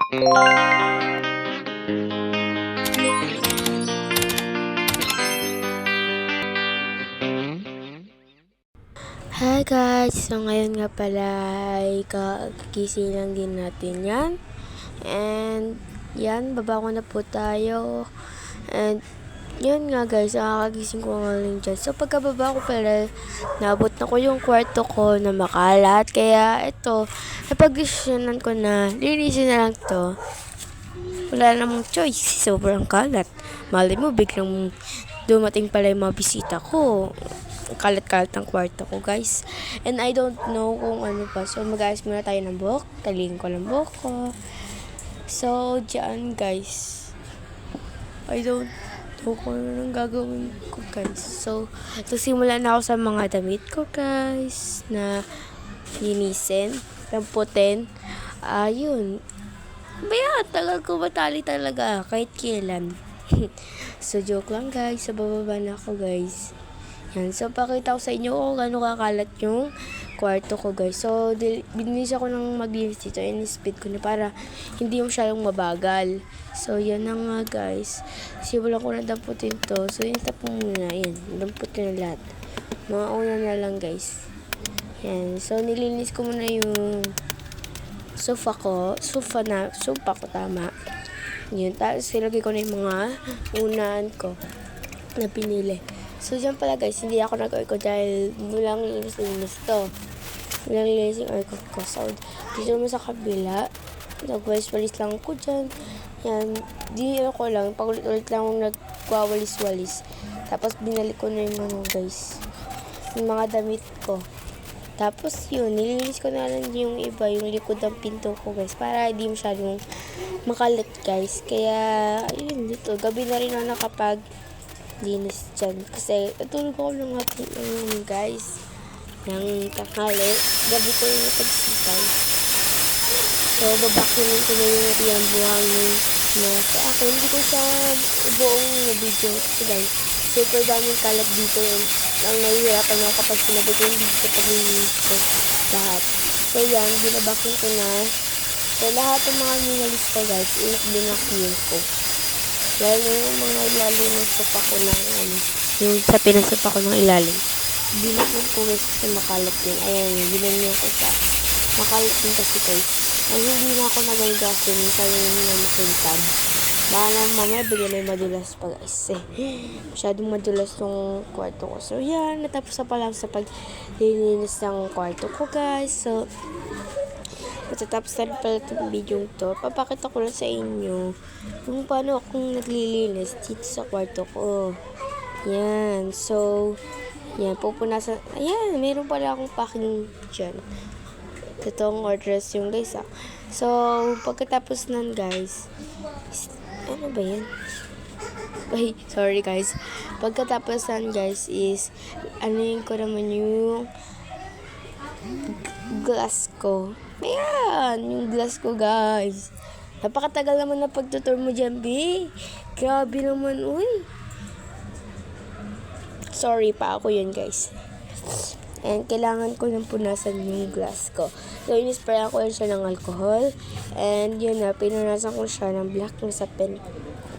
Hi guys! So ngayon nga pala ay kagising lang din natin yan. And yan, baba ko na po tayo. And yun nga guys, nakakagising ko nga lang dyan. So pagkababa ko pala, naabot na ko yung kwarto ko na makalat. Kaya ito, napag-desisyonan ko na linisin na lang to. Wala namang choice, sobrang kalat. Malay mo, biglang dumating pala yung mga bisita ko. Kalat-kalat ng kwarto ko guys. And I don't know kung ano pa. So mag-ayos muna tayo ng buhok. Talingin ko ng buhok ko. So dyan guys, I don't know kung ano nang gagawin ko guys. So simulan na ako sa mga damit ko guys na linisin, lamputin. Ayun. Baya, tagal ko matali talaga kahit kailan. So joke lang guys. Sa bababa na ako guys. Yan. So, pakita ko sa inyo kung gano'ng kakalat yung kwarto ko, guys. So, binilis ako ng maglinis dito. In-speed ko na para hindi masyadong mabagal. So, yan na nga, guys. Simulan ko na damputin to. So, yung tapong muna. Yan. Damputin na lahat. Mga una na lang, guys. Yan. So, nilinis ko muna yung sofa ko. Sofa ko, tama. Yun. Tapos, silagay ko na yung mga unahan ko na pinili. So, dyan pala guys, hindi ako nag-aircon dahil walang linis to. Walang linis yung aircon ko. So, dito naman sa kabila, nagwalis-walis lang ako dyan. Yan, di ako lang, pagulit-ulit lang akong nagwawalis-walis. Tapos, binalik ko na yung mga guys, yung mga damit ko. Tapos, yun, nilinis ko na lang yung iba, yung likod ng pinto ko guys, para hindi masyadong makalat guys. Kaya, yun, dito, gabi na rin ako nakapag linis dyan. Kasi, natulog ako ng guys. Ng tanghali. Gabi ko yung napagsipay. So, babakunin ko na yung riyang buhangin na sa akin. Hindi ko siya buong video. Kasi guys, super daming kalat dito. Ang nahihirapan ako kapag sinabi ko yung dito pag nilinis ko lahat. So, yan. Binabakin ko na. So, lahat ng mga nilinis ko guys, binakin ko. Lalo yung mga ilalim ng sopa ko na yung sa pinagsopa ko ng ilalim. Binakon ko guys kasi makalat din. Ayan, binanyan ko sa makalat din kasi guys. Ay, hindi na ako nagagasin sa yung makintab. Baka na mamaya bigyan may madulas pa guys. Masyadong madulas yung kwarto ko. So yan, natapos na pala sa paglilinis ng kwarto ko guys. So, matatapos na rin pala itong video to. Papakita ko lang sa inyo kung paano akong naglilinis dito sa kwarto ko. Yan. So, yan. Pupunasan. Ayan. Meron pala akong packing dyan. Totoong orders yung guys So, pagkatapos nun guys. Ano ba yan? Ay, sorry guys. Pagkatapos nun guys is anuin ko naman yung glass ko. Ayan, yung glass ko guys. Napakatagal naman na pagtutur mo dyan, B. Grabe naman, uy. Sorry pa ako yun, guys. And kailangan ko nang punasan yung glass ko. So, inispray ako siya ng alcohol. And yun na, pinunasan ko siya ng black na sa pen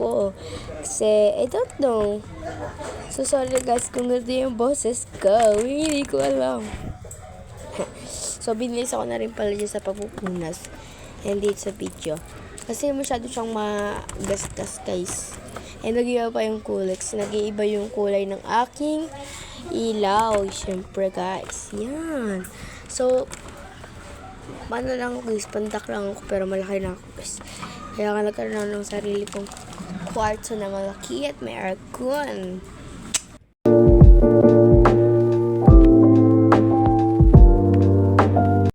ko. Kasi, I don't know. So, sorry guys kung ito yung boses ko. Hindi ko alam. So, binilis ako na rin pala dyan sa papupunas. And dito sa video. Kasi masyado siyang magasgas, guys. And nag-iiba pa yung kulay. Kasi nag-iiba yung kulay ng aking ilaw. Siyempre, guys. Yan. So, paano lang ako, guys? Pandak lang ako. Pero malaki na ako, guys. Kaya nga nagkaroon ng sarili kong kwarto na malaki at may aircon.